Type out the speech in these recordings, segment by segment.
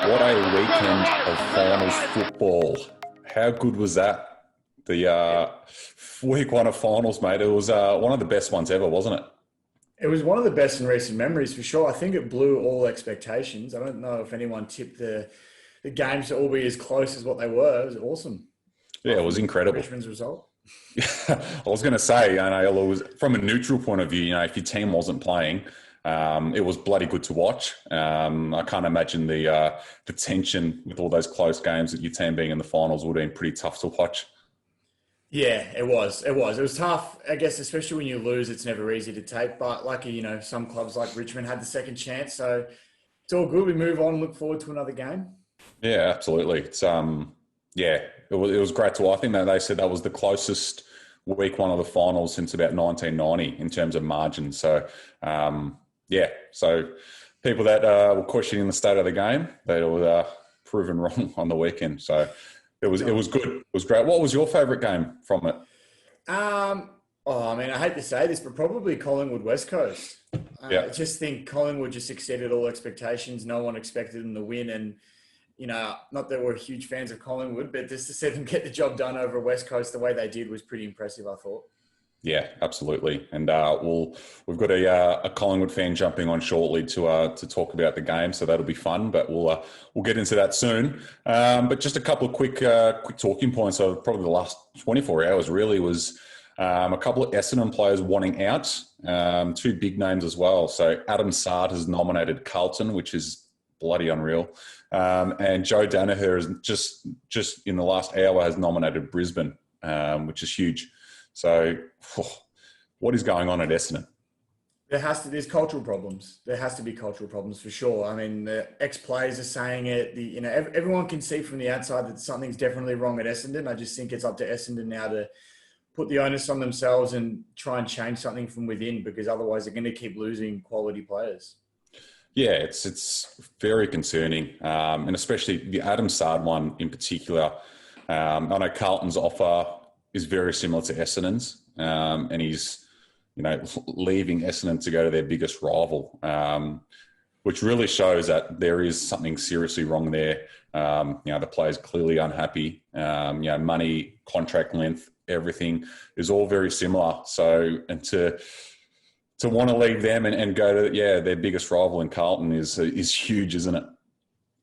What a weekend of finals football. How good was that? The week one of finals, mate. It was one of the best ones ever, wasn't it? It was one of the best in recent memories for sure. I think it blew all expectations. I don't know if anyone tipped the games to all be as close as what they were. It was awesome. Yeah, it was incredible. Richmond's result. I was going to say, it was from a neutral point of view. If your team wasn't playing, it was bloody good to watch. I can't imagine the tension with all those close games that your team being in the finals would have been pretty tough to watch. Yeah, it was. It was tough, I guess, especially when you lose. It's never easy to take. But lucky, some clubs like Richmond had the second chance, so it's all good. We move on. Look forward to another game. Yeah, absolutely. It's it was great to watch. I think that they said that was the closest week one of the finals since about 1990 in terms of margin. So, so people that were questioning the state of the game, they were proven wrong on the weekend. So it was good. It was great. What was your favourite game from it? I hate to say this, but probably Collingwood West Coast. Yeah. I just think Collingwood just exceeded all expectations. No one expected them to win, and not that we're huge fans of Collingwood, but just to see them get the job done over West Coast the way they did was pretty impressive, I thought. Yeah, absolutely. And we've got a Collingwood fan jumping on shortly to talk about the game, so that'll be fun. But we'll get into that soon. But just a couple of quick talking points of probably the last 24 hours really was a couple of Essendon players wanting out, two big names as well. So Adam Sard has nominated Carlton, which is bloody unreal. And Joe Danaher has just in the last hour has nominated Brisbane, which is huge. So what is going on at Essendon? There's cultural problems. There has to be cultural problems for sure. I mean, the ex-players are saying it. Everyone can see from the outside that something's definitely wrong at Essendon. I just think it's up to Essendon now to put the onus on themselves and try and change something from within, because otherwise they're going to keep losing quality players. Yeah, it's very concerning, and especially the Adam Sard one in particular. I know Carlton's offer is very similar to Essendon's, and he's leaving Essendon to go to their biggest rival, which really shows that there is something seriously wrong there. The player's clearly unhappy. Money, contract length, everything is all very similar. So, and to want to leave them and go to their biggest rival in Carlton is huge, isn't it?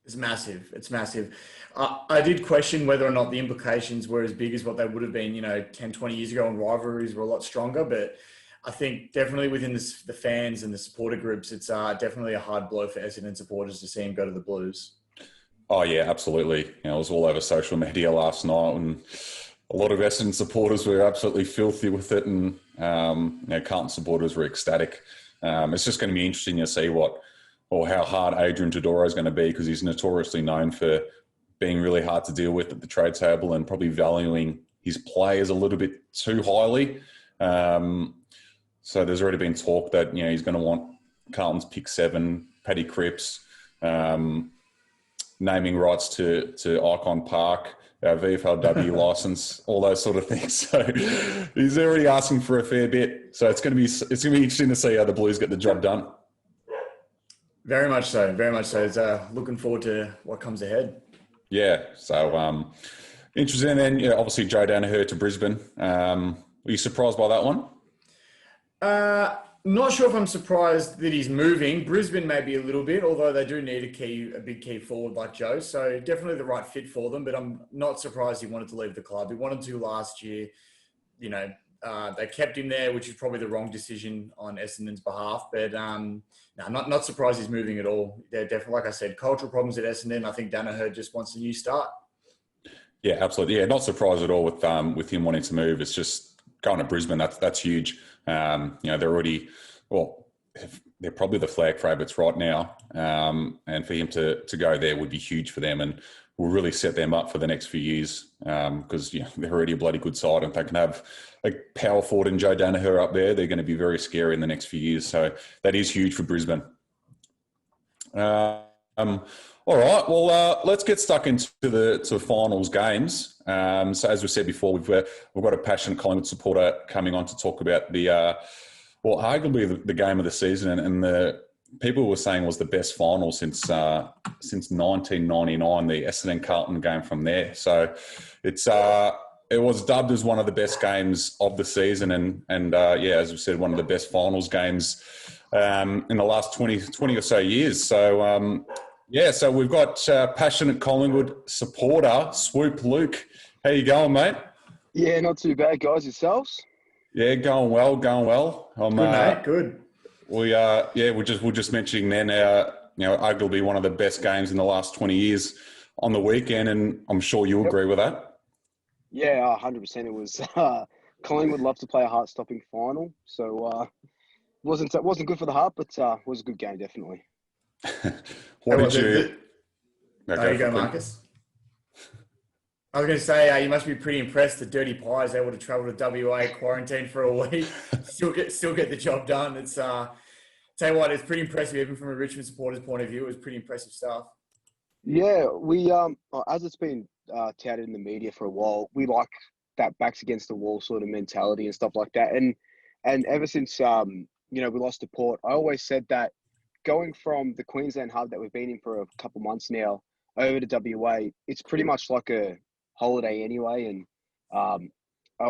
It's massive. It's massive. I did question whether or not the implications were as big as what they would have been, 10, 20 years ago, and rivalries were a lot stronger. But I think definitely within the fans and the supporter groups, it's definitely a hard blow for Essendon supporters to see him go to the Blues. Oh, yeah, absolutely. It was all over social media last night, and a lot of Essendon supporters were absolutely filthy with it, and Carlton supporters were ecstatic. It's just going to be interesting to see how hard Adrian Todoro is going to be, because he's notoriously known for being really hard to deal with at the trade table and probably valuing his players a little bit too highly. So there's already been talk that he's going to want Carlton's pick 7, Paddy Cripps, naming rights to Icon Park, our VFLW license, all those sort of things. So he's already asking for a fair bit. So it's going to be interesting to see how the Blues get the job done. Very much so. Very much so. It's looking forward to what comes ahead. Yeah. So interesting. And then obviously Joe Danaher to Brisbane. Were you surprised by that one? Not sure if I'm surprised that he's moving. Brisbane maybe a little bit, although they do need a big key forward like Joe. So definitely the right fit for them, but I'm not surprised he wanted to leave the club. He wanted to last year. They kept him there, which is probably the wrong decision on Essendon's behalf. But I'm not surprised he's moving at all. They're definitely, like I said, cultural problems at Essendon. I think Danaher just wants a new start. Yeah, absolutely. Yeah, not surprised at all with him wanting to move. It's just going to Brisbane. That's huge. They're already, they're probably the flag favourites right now. And for him to go there would be huge for them and will really set them up for the next few years, because they're already a bloody good side. And if they can have a power forward in Joe Danaher up there, they're going to be very scary in the next few years. So that is huge for Brisbane. All right, well, let's get stuck into the finals games. So as we said before, we've got a passionate Collingwood supporter coming on to talk about the Well, arguably the game of the season, and the people were saying was the best final since 1999, the Essendon Carlton game from there. So it was dubbed as one of the best games of the season, and yeah, as we said, one of the best finals games in the last 20 or so years. So yeah, so we've got passionate Collingwood supporter Swoop Luke. How you going, mate? Yeah, not too bad, guys. Yourselves? Yeah, going well, going well. Good, mate. Good. We're just mentioning then, arguably one of the best games in the last 20 years on the weekend, and I'm sure you agree with that. Yeah, 100%. It was Collingwood love to play a heart-stopping final, so wasn't good for the heart, but was a good game definitely. What did you? There you go, Marcus. I was going to say, you must be pretty impressed that Dirty Pie is able to travel to WA, quarantine for a week, still get the job done. It's tell you what, it's pretty impressive, even from a Richmond supporter's point of view. It was pretty impressive stuff. Yeah, we as it's been touted in the media for a while, we like that backs against the wall sort of mentality and stuff like that. And ever since we lost to Port, I always said that going from the Queensland hub that we've been in for a couple months now over to WA, it's pretty much like a holiday anyway, and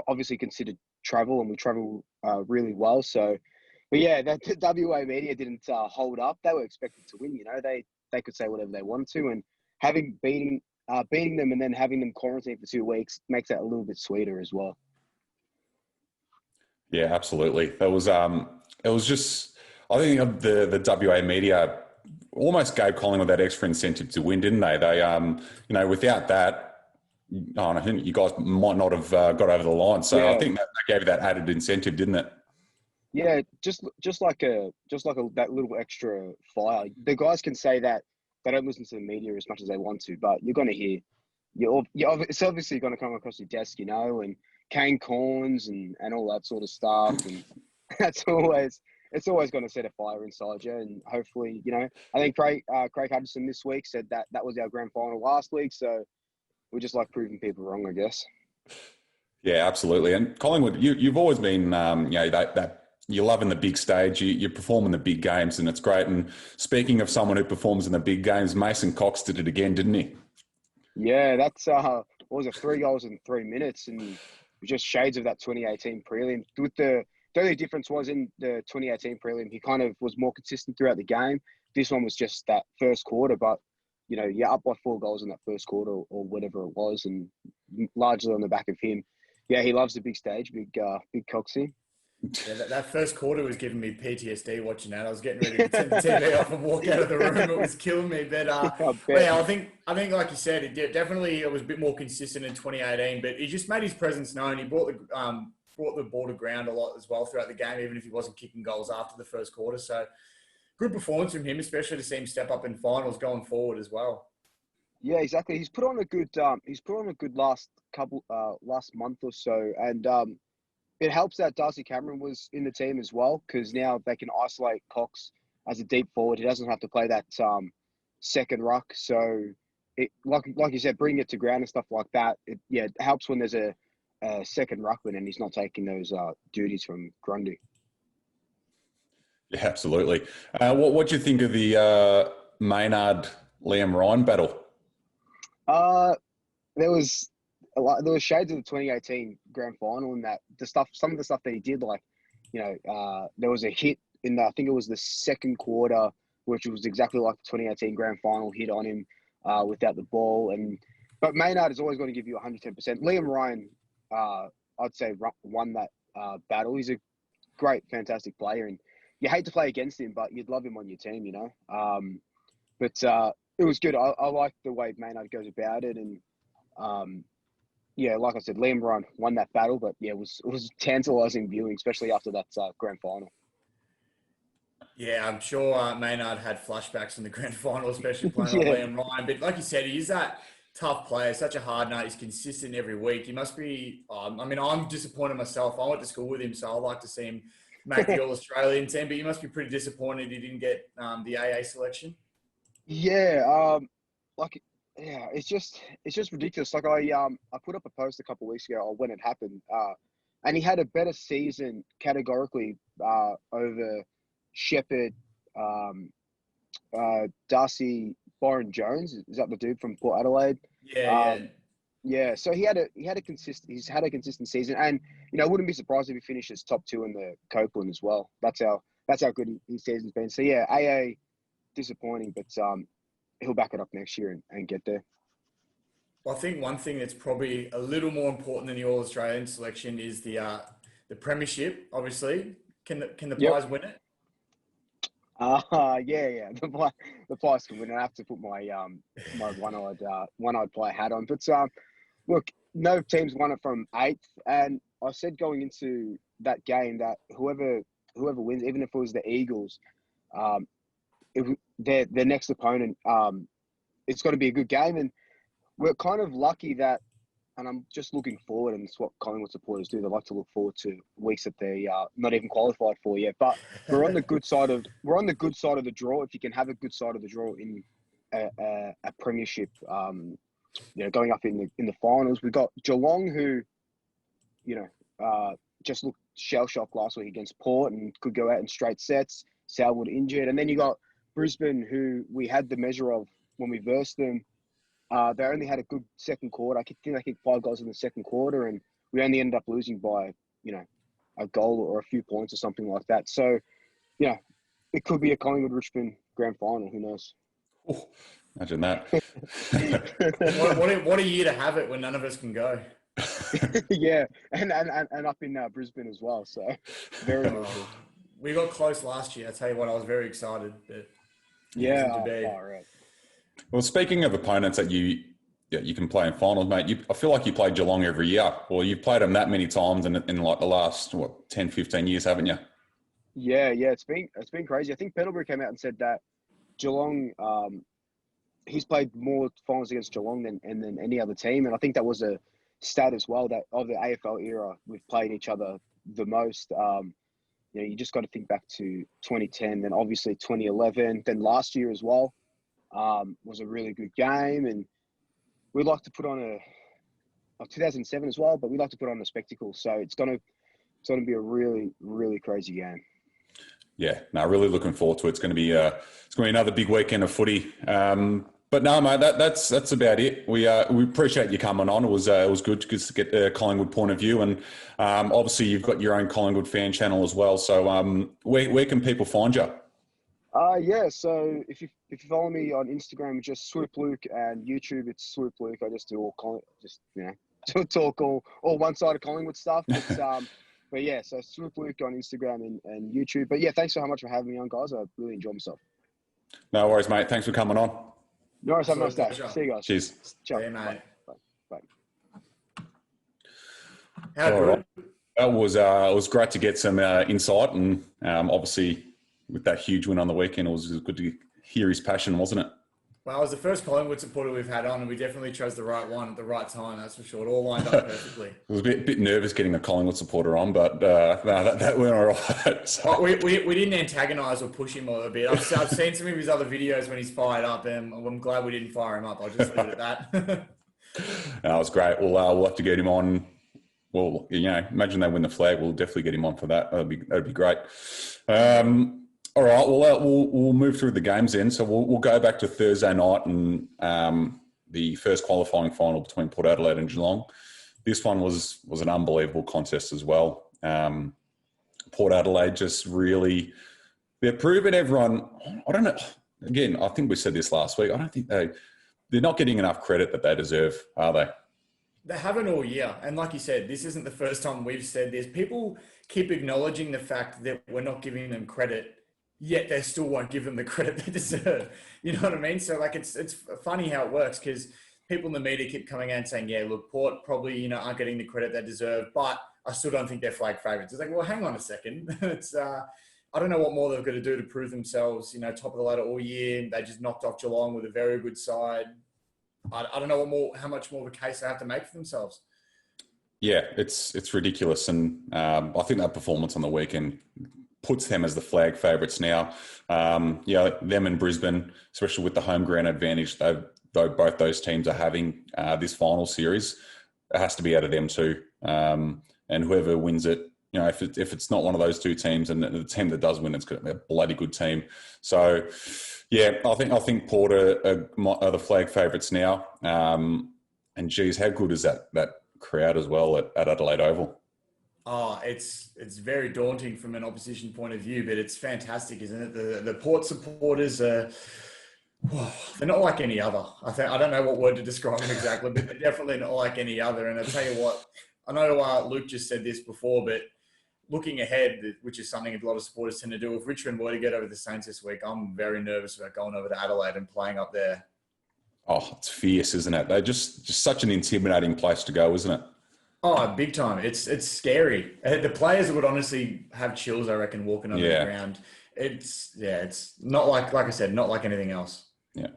obviously considered travel, and we travel really well. So, but yeah, that the WA media didn't hold up. They were expected to win. They could say whatever they wanted to, and beating them and then having them quarantine for 2 weeks makes that a little bit sweeter as well. Yeah, absolutely. That was it was just, I think the WA media almost gave Collingwood that extra incentive to win, didn't they? They without that, I think you guys might not have got over the line. So yeah. I think that gave you that added incentive, didn't it? Yeah, just like that little extra fire. The guys can say that they don't listen to the media as much as they want to, but you're going to hear. It's obviously going to come across your desk, and cane corns and all that sort of stuff, and it's always going to set a fire inside you. And hopefully, I think Craig Hutchison this week said that was our grand final last week, so we just like proving people wrong, I guess. Yeah, absolutely. And Collingwood, you've always been, that you're loving the big stage. You perform in the big games, and it's great. And speaking of someone who performs in the big games, Mason Cox did it again, didn't he? Yeah, that's what was it, 3 goals in 3 minutes, and just shades of that 2018 prelim. With the only difference was in the 2018 prelim, he kind of was more consistent throughout the game. This one was just that first quarter, but you're up by 4 goals in that first quarter or whatever it was, and largely on the back of him. Yeah, he loves the big stage, big Coxie. Yeah, that first quarter was giving me PTSD watching that. I was getting ready to turn the TV off and walk out of the room. It was killing me. But yeah, I think like you said, it was a bit more consistent in 2018. But he just made his presence known. He brought the ball to ground a lot as well throughout the game, even if he wasn't kicking goals after the first quarter. So good performance from him, especially to see him step up in finals going forward as well. Yeah, exactly. He's put on a good last month or so, and it helps that Darcy Cameron was in the team as well, because now they can isolate Cox as a deep forward. He doesn't have to play that second ruck. So, like you said, bringing it to ground and stuff like that, it helps when there's a second ruckman and he's not taking those duties from Grundy. Yeah, absolutely. What do you think of the Maynard-Liam Ryan battle? There was shades of the 2018 grand final in that some of the stuff that he did, like, there was a hit in I think it was the second quarter, which was exactly like the 2018 grand final hit on him without the ball. But Maynard is always going to give you 110%. Liam Ryan, I'd say, won that battle. He's a great, fantastic player, and you hate to play against him, but you'd love him on your team, But it was good. I like the way Maynard goes about it, and like I said, Liam Ryan won that battle, but yeah, it was tantalising viewing, especially after that grand final. Yeah, I'm sure Maynard had flashbacks in the grand final, especially playing on Liam Ryan. But like you said, he is that tough player, such a hard nut. He's consistent every week. He must be. I'm disappointed myself. I went to school with him, so I'd like to see him make the All-Australian team. But you must be pretty disappointed he didn't get the AA selection. Yeah, it's just ridiculous. Like I put up a post a couple of weeks ago when it happened. and he had a better season categorically over Shepherd, Darcy, Byron Jones. Is that the dude from Port Adelaide? Yeah, Yeah, so he's had a consistent season, and I wouldn't be surprised if he finishes top 2 in the Copeland as well. That's how good his season's been. So yeah, AA disappointing, but he'll back it up next year and get there. Well, I think one thing that's probably a little more important than the All Australian selection is the premiership. Obviously, can the Pies win it? Yeah. The Pies can win. I have to put my my one-eyed player hat on, but look, no teams won it from 8th, and I said going into that game that whoever wins, even if it was the Eagles, their next opponent, it's got to be a good game, and we're kind of lucky that, and I'm just looking forward, and it's what Collingwood supporters do. They like to look forward to weeks that they not even qualified for yet. But we're on the good side of the draw. If you can have a good side of the draw in a premiership, going up in the finals, we got Geelong, who, just looked shell shocked last week against Port and could go out in straight sets. Salwood injured, and then you got Brisbane, who we had the measure of when we versed them. They only had a good second quarter. I think they kicked 5 goals in the second quarter, and we only ended up losing by, a goal or a few points or something like that. So, it could be a Collingwood-Richmond grand final. Who knows? Oh, imagine that. what a year to have it when none of us can go. Yeah, and up in Brisbane as well. So, very cool. We got close last year. I tell you what, I was very excited. But yeah, right. Well, speaking of opponents that you can play in finals, mate, I feel like you play Geelong every year. Well, you've played them that many times in like the last, 10, 15 years, haven't you? Yeah, it's been crazy. I think Pendlebury came out and said that Geelong, he's played more finals against Geelong than any other team, and I think that was a stat as well, that of the AFL era, we've played each other the most. You just got to think back to 2010, then obviously 2011, then last year as well. Was a really good game, and we'd like to put on 2007 as well, but we'd like to put on a spectacle. So it's gonna be a really, really crazy game. Yeah, no, really looking forward to it. It's going to be another big weekend of footy. But no, mate, that's about it. We appreciate you coming on. It was good to get the Collingwood point of view, and obviously you've got your own Collingwood fan channel as well. So where can people find you? So if you follow me on Instagram, just Swoop Luke, and YouTube, it's Swoop Luke. I just do all talk all one side of Collingwood stuff. But yeah, so Swoop Luke on Instagram and YouTube. But yeah, thanks so much for having me on, guys. I really enjoyed myself. No worries, mate. Thanks for coming on. No worries. Have a nice day. See you guys. Cheers. Ciao. Yeah, mate. Bye. How good? Right. It was great to get some insight, and obviously with that huge win on the weekend, it was good to hear his passion, wasn't it? Well, I was the first Collingwood supporter we've had on, and we definitely chose the right one at the right time, that's for sure. It all lined up perfectly. I was a bit nervous getting a Collingwood supporter on, but that went all right. So. We didn't antagonise or push him a little bit. I've seen some of his other videos when he's fired up, and I'm glad we didn't fire him up. I'll just leave it at that. No, it was great. We'll have to get him on. Well, imagine they win the flag. We'll definitely get him on for that. That'd be great. All right, we'll move through the games then. So we'll go back to Thursday night and the first qualifying final between Port Adelaide and Geelong. This one was an unbelievable contest as well. Port Adelaide just really, they're proving everyone, I don't know, again, I think we said this last week, I don't think they're not getting enough credit that they deserve, are they? They haven't all year. And like you said, this isn't the first time we've said this. People keep acknowledging the fact that we're not giving them credit, yet they still won't give them the credit they deserve. You know what I mean? So like, it's funny how it works, because people in the media keep coming out and saying, yeah, look, Port probably, aren't getting the credit they deserve, but I still don't think they're flag favourites. It's like, well, hang on a second. It's, I don't know what more they've got to do to prove themselves, top of the ladder all year. They just knocked off Geelong with a very good side. I don't know how much more of a case they have to make for themselves. Yeah, it's ridiculous. And I think that performance on the weekend puts them as the flag favourites now. Them and Brisbane, especially with the home ground advantage, though both those teams are having this final series, it has to be out of them too. And and whoever wins it, if it's not one of those two teams, and the team that does win, it's going to be a bloody good team. So, yeah, I think Port are the flag favourites now. And geez, how good is that crowd as well at Adelaide Oval? Oh, it's very daunting from an opposition point of view, but it's fantastic, isn't it? The Port supporters are. They're not like any other. I don't know what word to describe them exactly, but they're definitely not like any other. And I tell you what, I know Luke just said this before, but looking ahead, which is something a lot of supporters tend to do, if Richmond were to get over the Saints this week, I'm very nervous about going over to Adelaide and playing up there. Oh, it's fierce, isn't it? They're just such an intimidating place to go, isn't it? Oh, big time. It's scary. The players would honestly have chills, I reckon, walking on the ground. It's not like I said, not like anything else. Yeah.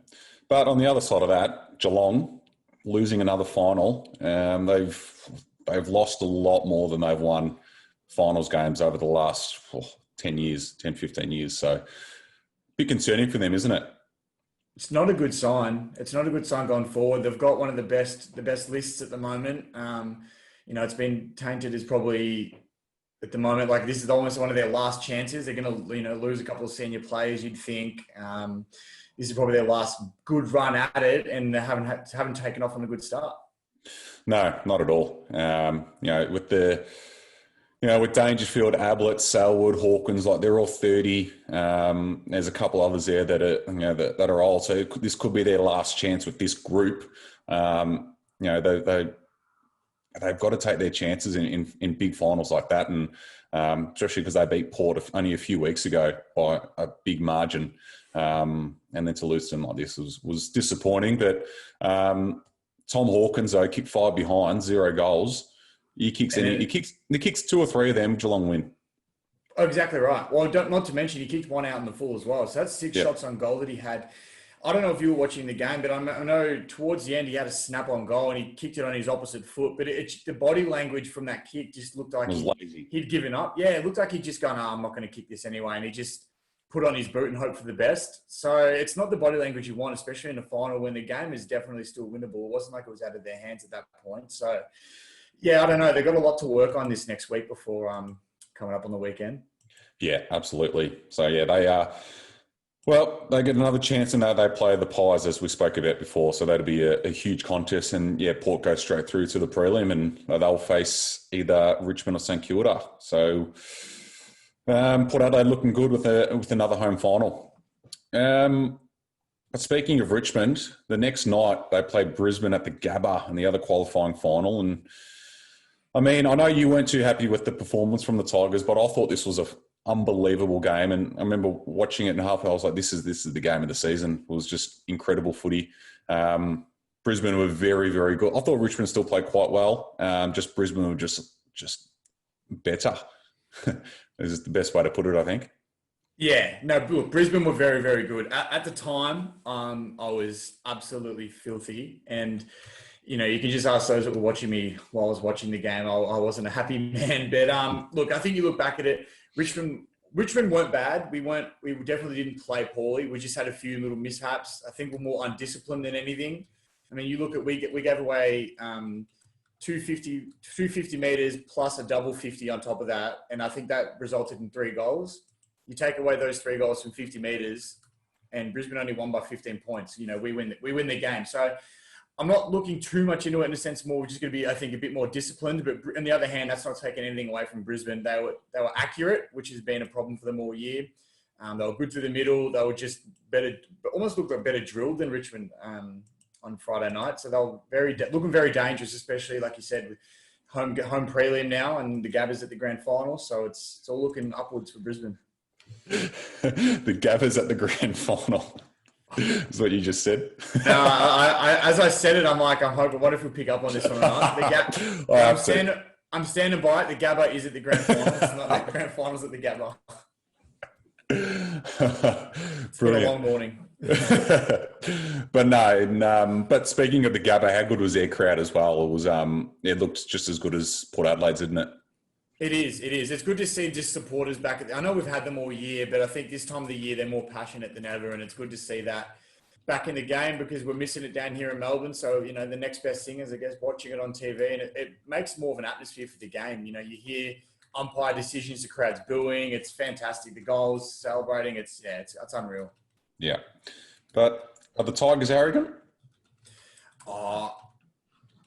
But on the other side of that, Geelong losing another final. They've lost a lot more than they've won finals games over the last 10 years, 10, 15 years. So a bit concerning for them, isn't it? It's not a good sign. It's not a good sign going forward. They've got one of the best lists at the moment. It's been tainted as probably at the moment, like this is almost one of their last chances. They're going to, lose a couple of senior players, you'd think. This is probably their last good run at it, and they haven't taken off on a good start. No, not at all. With Dangerfield, Ablett, Selwood, Hawkins, like they're all 30. There's a couple others there that are that are old. So this could be their last chance with this group. They've got to take their chances in big finals like that, and especially because they beat Port only a few weeks ago by a big margin, and then to lose to them like this was disappointing. But Tom Hawkins though kicked 5 behind, 0 goals. He kicks 2 or 3 of them, Geelong win. Oh, exactly right. Well, not to mention he kicked 1 out in the full as well. So that's 6 shots on goal that he had. I don't know if you were watching the game, but I know towards the end he had a snap on goal and he kicked it on his opposite foot. But the body language from that kick just looked like he'd given up. Yeah, it looked like he'd just gone, I'm not going to kick this anyway. And he just put on his boot and hope for the best. So it's not the body language you want, especially in the final when the game is definitely still winnable. It wasn't like it was out of their hands at that point. So, yeah, I don't know. They've got a lot to work on this next week before coming up on the weekend. Yeah, absolutely. So, yeah, they are. Well, they get another chance and they play the Pies, as we spoke about before. So that'll be a huge contest. And, yeah, Port goes straight through to the prelim and they'll face either Richmond or St Kilda. So Port Adelaide looking good with another home final. But speaking of Richmond, the next night they play Brisbane at the Gabba in the other qualifying final. And, I mean, I know you weren't too happy with the performance from the Tigers, but I thought this was an unbelievable game. And I remember watching it in half. I was like, this is the game of the season. It was just incredible footy. Brisbane were very, very good. I thought Richmond still played quite well. Just Brisbane were just better. Is the best way to put it, I think. Yeah, no, look, Brisbane were very, very good. At the time, I was absolutely filthy. And, you can just ask those that were watching me while I was watching the game. I wasn't a happy man. But, look, I think you look back at it, Richmond weren't bad. We definitely didn't play poorly. We just had a few little mishaps. I think we're more undisciplined than anything. I mean, you look at we gave away 250 metres plus a double 50 on top of that. And I think that resulted in 3 goals. You take away those 3 goals from 50 metres and Brisbane only won by 15 points. We win the game. So I'm not looking too much into it in a sense more. We're just going to be, I think, a bit more disciplined. But on the other hand, that's not taking anything away from Brisbane. They were accurate, which has been a problem for them all year. They were good through the middle. They were just better, almost looked like better drilled than Richmond on Friday night. So they were looking very dangerous, especially, like you said, with home prelim now and the Gabbers at the grand final. So it's all looking upwards for Brisbane. The Gabbers at the grand final. Is what you just said. No, as I said it, I'm hoping, what if we pick up on this one or not? I'm standing by it. The Gabba is at the grand final. It's not the grand finals at the Gabba. It's been a long morning. But speaking of the Gabba, how good was their crowd as well? It looked just as good as Port Adelaide's, didn't it? It is. It's good to see just supporters back. I know we've had them all year, but I think this time of the year they're more passionate than ever, and it's good to see that. back in the game because we're missing it down here in Melbourne. So, you know, the next best thing is, I guess, watching it on TV, and it makes more of an atmosphere for the game. You know, you hear umpire decisions, the crowd's booing. It's fantastic. The goals, celebrating. It's unreal. Yeah. But are the Tigers arrogant? Oh,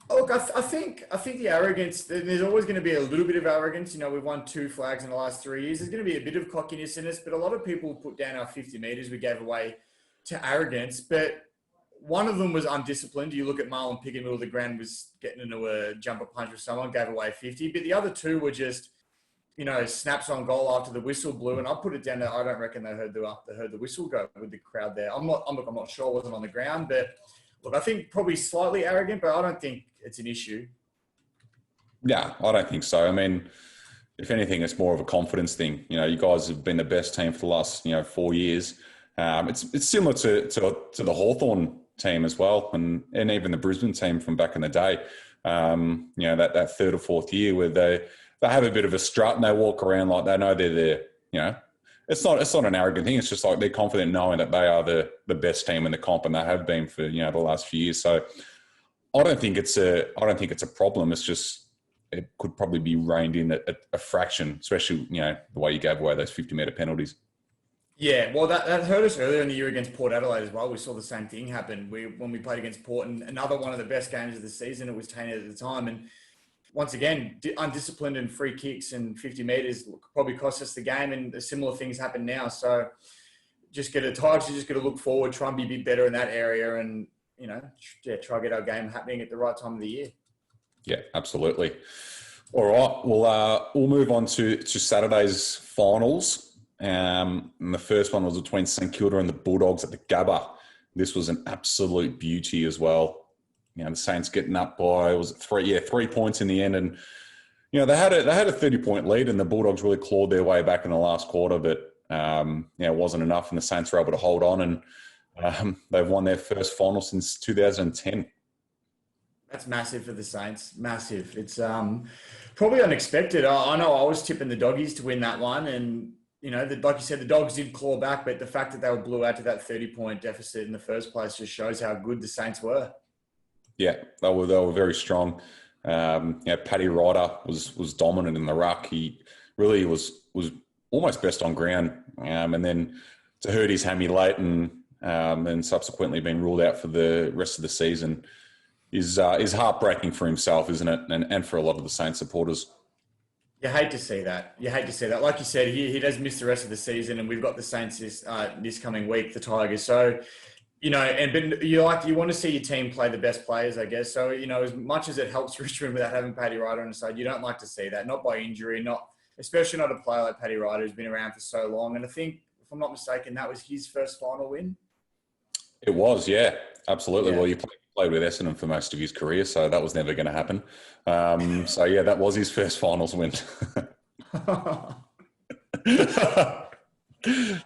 look, I think the arrogance, there's always going to be a little bit of arrogance. You know, we've won 2 flags in the last 3 years. There's going to be a bit of cockiness in us, but a lot of people put down our 50 metres we gave away to arrogance. But one of them was undisciplined. You look at Marlon Pick in the middle of the ground, was getting into a jumper punch with someone, gave away 50. But the other 2 were just, you know, snaps on goal after the whistle blew. And I put it down there. I don't reckon they heard the whistle go with the crowd there. I'm not sure. I wasn't on the ground, but look, I think probably slightly arrogant, but I don't think it's an issue. Yeah, I don't think so. I mean, if anything, it's more of a confidence thing. You know, you guys have been the best team for the last, 4 years. It's similar to the Hawthorn team as well, and even the Brisbane team from back in the day. That 3rd or 4th year where they have a bit of a strut and they walk around like they know they're there. You know, it's not an arrogant thing. It's just like they're confident knowing that they are the best team in the comp, and they have been for the last few years. So I don't think it's a problem. It's just it could probably be reined in at a fraction, especially the way you gave away those 50-metre penalties. Yeah, well, that hurt us earlier in the year against Port Adelaide as well. We saw the same thing happen when we played against Port, and another one of the best games of the season. It was tainted at the time, and once again, undisciplined and free kicks and 50 metres probably cost us the game, and similar things happen now. So Tigers just got to look forward, try and be a bit better in that area, and try to get our game happening at the right time of the year. Yeah, absolutely. All right, we'll move on to Saturday's finals. And the first one was between St Kilda and the Bulldogs at the Gabba. This was an absolute beauty as well. The Saints getting up by 3 points in the end, and they had a 30-point lead, and the Bulldogs really clawed their way back in the last quarter, but it wasn't enough, and the Saints were able to hold on, and they've won their first final since 2010. That's massive for the Saints. Massive. It's probably unexpected. I know I was tipping the Doggies to win that one, and like you said, the Dogs did claw back, but the fact that they were blew out to that 30-point deficit in the first place just shows how good the Saints were. Yeah, they were very strong. Paddy Ryder was dominant in the ruck. He really was almost best on ground, and then to hurt his hammy late and subsequently being ruled out for the rest of the season is heartbreaking for himself, isn't it? And for a lot of the Saints supporters. You hate to see that. Like you said, he does miss the rest of the season, and we've got the Saints this coming week, the Tigers. So, you want to see your team play the best players, I guess. So, as much as it helps Richmond without having Paddy Ryder on the side, you don't like to see that. Not by injury, especially not a player like Paddy Ryder who's been around for so long. And I think, if I'm not mistaken, that was his first final win. It was, yeah, absolutely. Yeah. Well, you played with Essendon for most of his career, so that was never going to happen. That was his first finals win.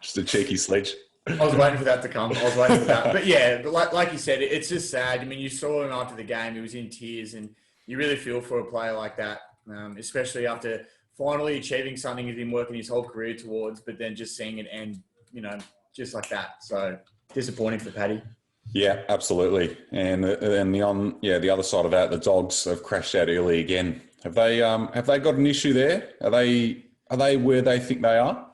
Just a cheeky sledge. I was waiting for that to come. But yeah, like you said, it's just sad. I mean, you saw him after the game. He was in tears, and you really feel for a player like that, especially after finally achieving something he's been working his whole career towards, but then just seeing it end, just like that. So disappointing for Paddy. Yeah, absolutely. And the other side of that, the Dogs have crashed out early again. Have they got an issue there? Are they where they think they are?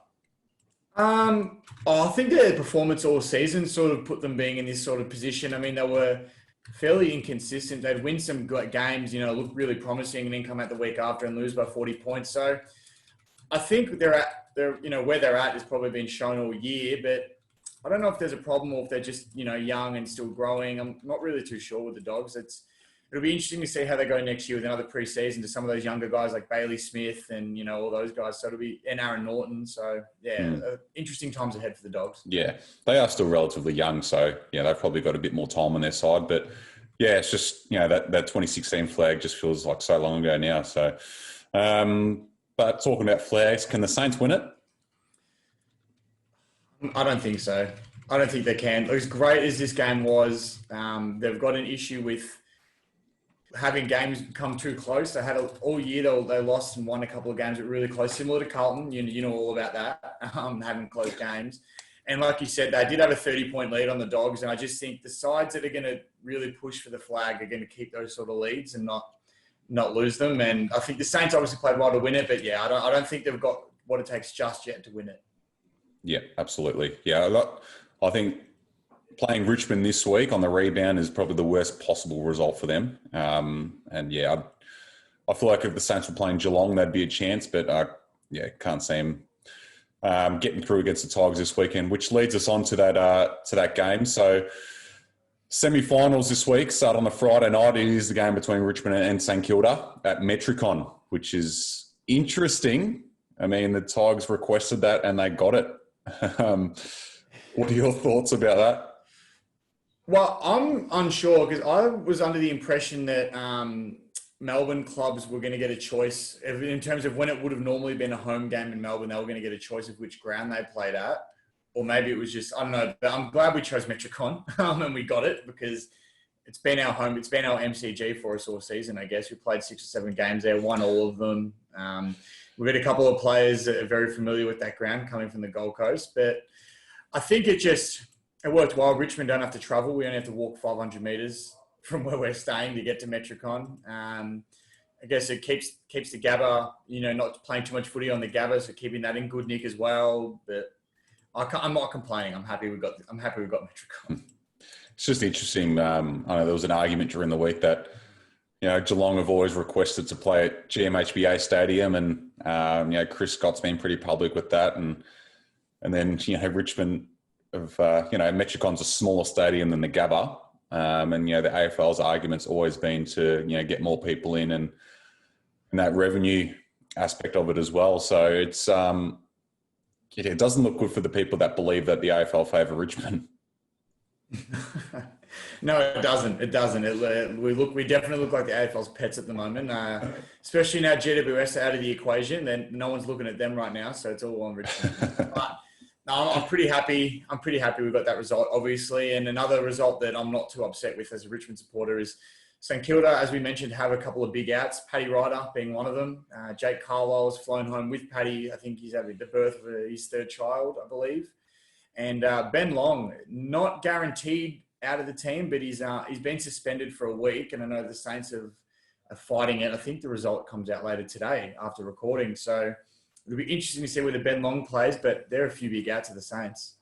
I think their performance all season sort of put them being in this sort of position. I mean, they were fairly inconsistent. They'd win some good games, look really promising, and then come out the week after and lose by 40 points. So I think they're where they're at has probably been shown all year, but I don't know if there's a problem or if they're just, young and still growing. I'm not really too sure with the Dogs. It'll be interesting to see how they go next year with another preseason to some of those younger guys like Bailey Smith and, all those guys. So and Aaron Norton. So, interesting times ahead for the Dogs. Yeah, they are still relatively young. So, they've probably got a bit more time on their side. But, yeah, it's just, that 2016 flag just feels like so long ago now. So, but talking about flags, can the Saints win it? I don't think so. I don't think they can. As great as this game was, they've got an issue with having games come too close. They had all year they lost and won a couple of games that were really close, similar to Carlton. You know all about that, having close games. And like you said, they did have a 30-point lead on the Dogs. And I just think the sides that are going to really push for the flag are going to keep those sort of leads and not lose them. And I think the Saints obviously played well to win it. But, yeah, I don't think they've got what it takes just yet to win it. Yeah, absolutely. Yeah, I think playing Richmond this week on the rebound is probably the worst possible result for them. And, yeah, I feel like if the Saints were playing Geelong, that'd be a chance. But, can't see them getting through against the Tigers this weekend, which leads us on to that game. So semi-finals this week start on the Friday night. It is the game between Richmond and St Kilda at Metricon, which is interesting. I mean, the Tigers requested that and they got it. What are your thoughts about that? Well, I'm unsure because I was under the impression that Melbourne clubs were going to get a choice in terms of when it would have normally been a home game in Melbourne. They were going to get a choice of which ground they played at, or maybe it was just, I don't know. But I'm glad we chose Metricon and we got it because it's been our home. It's been our MCG for us all season, I guess. We played 6 or 7 games there, won all of them. We've got a couple of players that are very familiar with that ground coming from the Gold Coast, but I think it worked well. Richmond don't have to travel. We only have to walk 500 metres from where we're staying to get to Metricon. I guess it keeps the Gabba, not playing too much footy on the Gabba, so keeping that in good nick as well. But I'm not complaining. I'm happy we got Metricon. It's just interesting. I know there was an argument during the week that Geelong have always requested to play at GMHBA Stadium, and Chris Scott's been pretty public with that, and then Richmond Metricon's a smaller stadium than the Gabba. And the AFL's argument's always been to get more people in and that revenue aspect of it as well. So it's it doesn't look good for the people that believe that the AFL favour Richmond. No, it doesn't. It doesn't. We definitely look like the AFL's pets at the moment, especially now GWS are out of the equation. Then no one's looking at them right now, so it's all on Richmond. But no, I'm pretty happy. I'm pretty happy we got that result, obviously. And another result that I'm not too upset with as a Richmond supporter is St Kilda, as we mentioned, have a couple of big outs. Paddy Ryder being one of them. Jake Carlisle has flown home with Paddy. I think he's having the birth of his 3rd child, I believe. And Ben Long, not guaranteed out of the team, but he's been suspended for a week. And I know the Saints are fighting it. I think the result comes out later today after recording. So it'll be interesting to see whether Ben Long plays, but there are a few big outs of the Saints.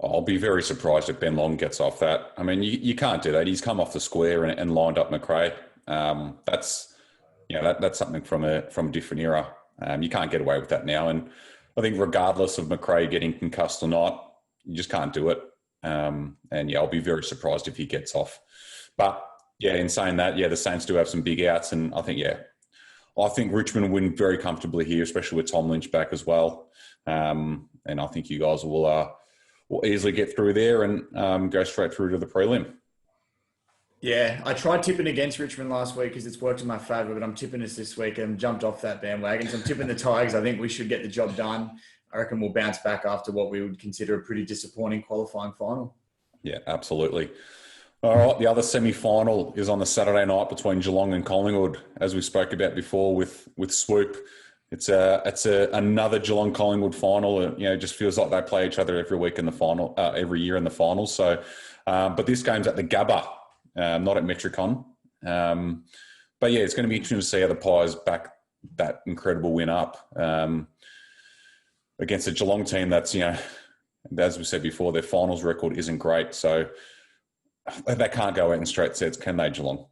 I'll be very surprised if Ben Long gets off that. I mean, you can't do that. He's come off the square and lined up McRae. That's something from a different era. You can't get away with that now. And I think regardless of McRae getting concussed or not, you just can't do it. I'll be very surprised if he gets off. But in saying that, the Saints do have some big outs, and I think Richmond will win very comfortably here, especially with Tom Lynch back as well. And I think you guys will easily get through there and go straight through to the prelim. Yeah, I tried tipping against Richmond last week because it's worked in my favour, but I'm tipping us this week and jumped off that bandwagon. So I'm tipping the Tigers. I think we should get the job done. I reckon we'll bounce back after what we would consider a pretty disappointing qualifying final. Yeah, absolutely. All right, the other semi-final is on the Saturday night between Geelong and Collingwood, as we spoke about before with Swoop. It's another Geelong Collingwood final. It just feels like they play each other every week in the final, every year in the finals. So, but this game's at the Gabba, not at Metricon. It's going to be interesting to see how the Pies back that incredible win up against a Geelong team that's, as we said before, their finals record isn't great. So they can't go out in straight sets, can they, Geelong?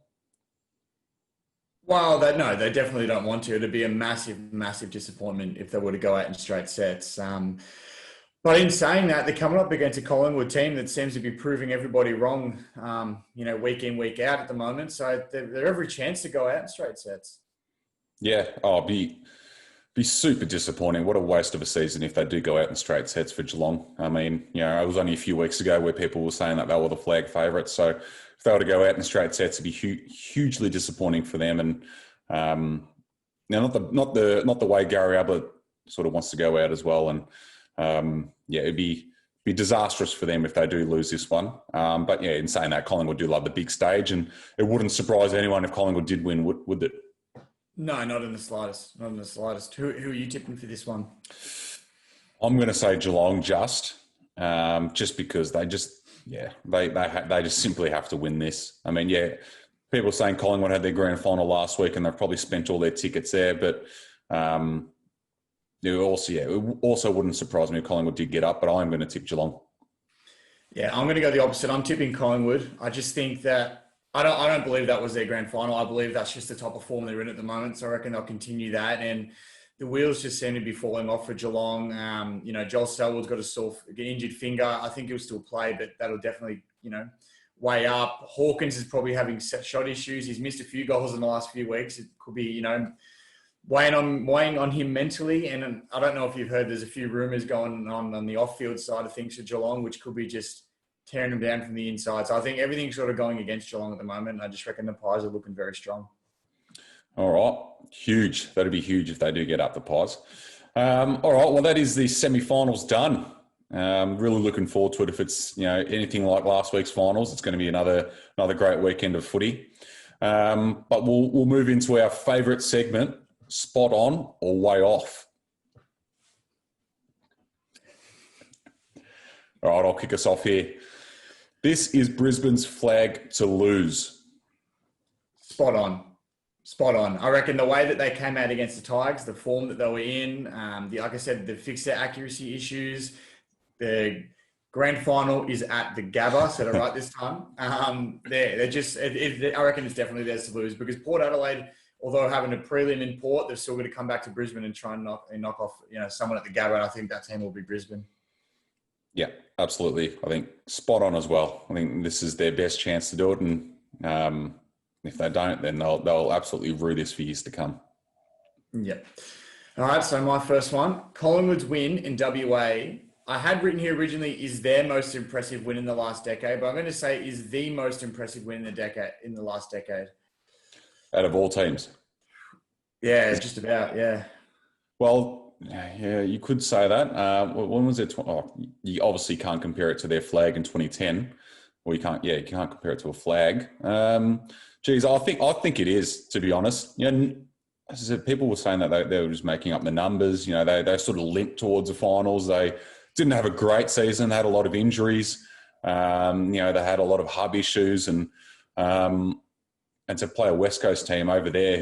Well, no, they definitely don't want to. It'd be a massive, massive disappointment if they were to go out in straight sets. But in saying that, they're coming up against a Collingwood team that seems to be proving everybody wrong, week in, week out at the moment. So they're every chance to go out in straight sets. Yeah, be super disappointing. What a waste of a season if they do go out in straight sets for Geelong. I mean, it was only a few weeks ago where people were saying that they were the flag favourites. So if they were to go out in straight sets, it'd be hugely disappointing for them. And not the way Gary Ablett sort of wants to go out as well. And it'd be disastrous for them if they do lose this one. In saying that, Collingwood do love the big stage, and it wouldn't surprise anyone if Collingwood did win, would it? No, not in the slightest. Not in the slightest. Who are you tipping for this one? I'm going to say Geelong just. just because they just simply have to win this. I mean, yeah, people saying Collingwood had their grand final last week and they've probably spent all their tickets there, but it also wouldn't surprise me if Collingwood did get up, but I'm going to tip Geelong. Yeah, I'm going to go the opposite. I'm tipping Collingwood. I just think that I don't believe that was their grand final. I believe that's just the type of form they're in at the moment. So I reckon they'll continue that. And the wheels just seem to be falling off for Geelong. Joel Selwood's got an injured finger. I think he'll still play, but that'll definitely, weigh up. Hawkins is probably having shot issues. He's missed a few goals in the last few weeks. It could be, weighing on him mentally. And I don't know if you've heard, there's a few rumours going on the off-field side of things for Geelong, which could be just tearing them down from the inside. So I think everything's sort of going against Geelong at the moment. I just reckon the Pies are looking very strong. All right. Huge. That'd be huge if they do get up the Pies. All right. Well, that is the semi-finals done. Really looking forward to it. If it's anything like last week's finals, it's going to be another great weekend of footy. But we'll move into our favourite segment, spot on or way off. All right, I'll kick us off here. This is Brisbane's flag to lose. Spot on. I reckon the way that they came out against the Tigers, the form that they were in, like I said, they fixed their accuracy issues. The grand final is at the Gabba, so they're right this time. They're just, I reckon it's definitely theirs to lose because Port Adelaide, although having a prelim in Port, they're still going to come back to Brisbane and try and knock off someone at the Gabba. And I think that team will be Brisbane. Yeah, absolutely. I think spot on as well. I think this is their best chance to do it, and if they don't, then they'll absolutely rue this for years to come. Yep. All right, so my first one, Collingwood's win in WA. I had written here originally is their most impressive win in the last decade, but I'm going to say is the most impressive win in the last decade. Out of all teams? Yeah, just about, yeah. Well, yeah, you could say that. When was it? You obviously can't compare it to their flag in 2010. Well, you can't compare it to a flag. I think it is, to be honest. As I said, people were saying that they were just making up the numbers. They sort of limped towards the finals. They didn't have a great season. They had a lot of injuries. They had a lot of hub issues, and to play a West Coast team over there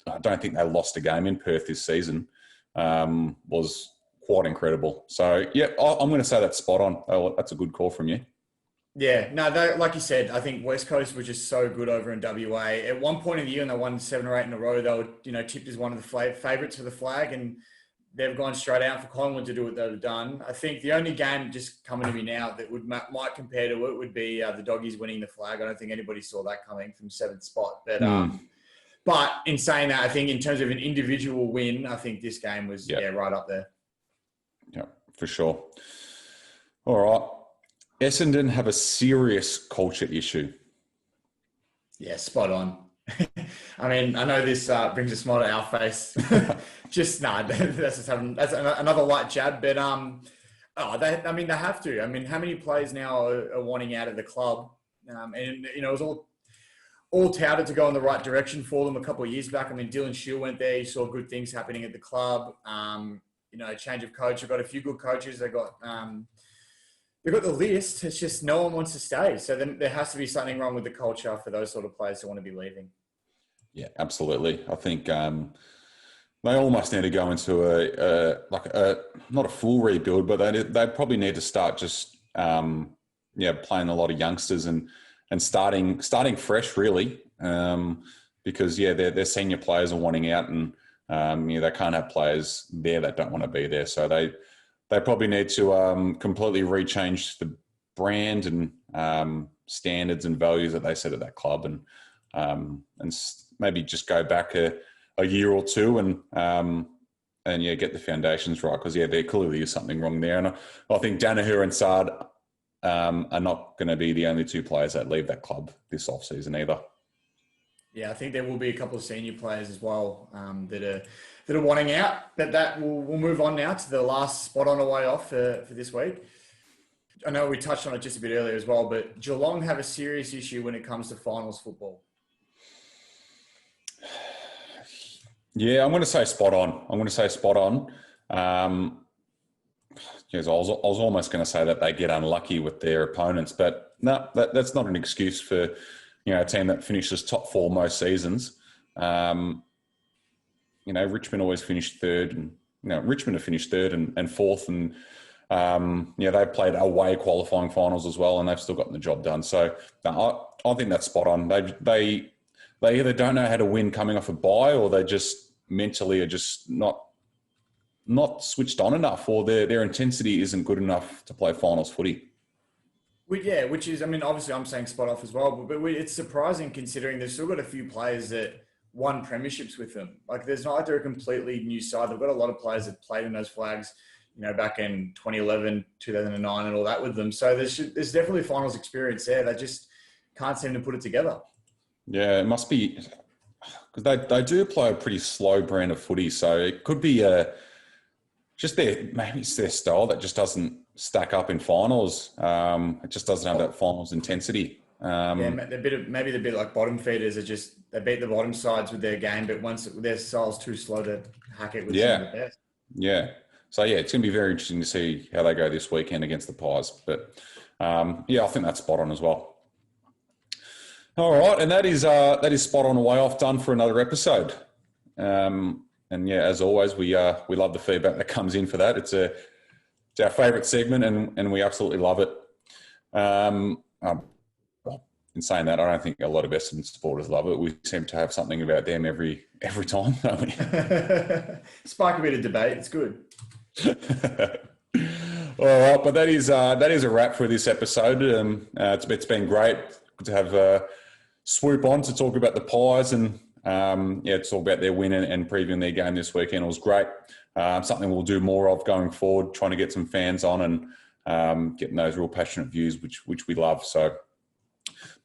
I don't think they lost a game in Perth this season, was quite incredible. So, yeah, I'm going to say that's spot on. Oh, that's a good call from you. Yeah, no, like you said, I think West Coast was just so good over in WA. At one point of the year, and they won 7 or 8 in a row, they were, tipped as one of the favourites for the flag, and they've gone straight out for Collingwood to do what they've done. I think the only game just coming to me now that might compare to it would be the Doggies winning the flag. I don't think anybody saw that coming from 7th spot. But in saying that, I think in terms of an individual win, I think this game was right up there. Yeah, for sure. All right. Essendon have a serious culture issue. Yeah, spot on. I mean, I know this brings a smile to our face. That's another light jab. But they have to. I mean, how many players now are wanting out of the club? It was all touted to go in the right direction for them a couple of years back. I mean, Dylan Shield went there. You saw good things happening at the club. Change of coach. They've got a few good coaches. They've got the list. It's just no one wants to stay. So then there has to be something wrong with the culture for those sort of players to want to be leaving. Yeah, absolutely. I think they almost need to go into not a full rebuild, but they probably need to start just playing a lot of youngsters and starting fresh, really, because their senior players are wanting out, and they can't have players there that don't want to be there. So they probably need to completely rechange the brand and standards and values that they set at that club, and maybe just go back a year or two and get the foundations right, because there clearly is something wrong there. And I think Danaher and Sard are not going to be the only 2 players that leave that club this off-season either. Yeah, I think there will be a couple of senior players as well that are wanting out. But we'll move on now to the last spot on the way off for this week. I know we touched on it just a bit earlier as well, but Geelong have a serious issue when it comes to finals football. Yeah, I'm going to say spot on. yes, I was almost going to say that they get unlucky with their opponents, but no, that's not an excuse for a team that finishes top four most seasons. Richmond always finished third, and Richmond have finished third and fourth, and they've played away qualifying finals as well, and they've still gotten the job done. So I think that's spot on. They either don't know how to win coming off a bye, or they just mentally are just not switched on enough, or their intensity isn't good enough to play finals footy. Which is, obviously I'm saying spot off as well, but it's surprising considering they've still got a few players that won premierships with them. Like, there's not like they're a completely new side. They've got a lot of players that played in those flags, back in 2011, 2009 and all that with them. So there's definitely finals experience there. They just can't seem to put it together. Yeah, it must be because they do play a pretty slow brand of footy. So it could be maybe it's their style that just doesn't stack up in finals. It just doesn't have that finals intensity. They're a bit like bottom feeders. They beat the bottom sides with their game, but once their style's too slow to hack it with some of the best. Yeah. So it's going to be very interesting to see how they go this weekend against the Pies. But I think that's spot on as well. All right, and that is spot on. Way off done for another episode. As always, we love the feedback that comes in for that. It's our favourite segment, and we absolutely love it. In saying that, I don't think a lot of Essendon supporters love it. We seem to have something about them every time, don't we? Spark a bit of debate. It's good. All right, but that is a wrap for this episode. It's been great to have Swoop on to talk about the Pies and talk about their win and previewing their game this weekend. It was great. Something we'll do more of going forward, trying to get some fans on and getting those real passionate views, which we love. So.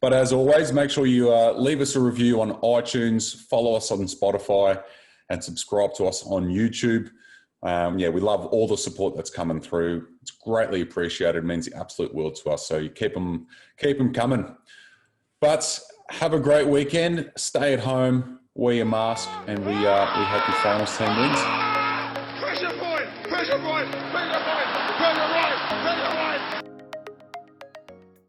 But as always, make sure you leave us a review on iTunes, follow us on Spotify, and subscribe to us on YouTube. We love all the support that's coming through. It's greatly appreciated. It means the absolute world to us. So you keep them coming. But have a great weekend. Stay at home, wear your mask, and we hope your finals team wins. Pressure point! Pressure point! Pressure point! Pressure right! Pressure right!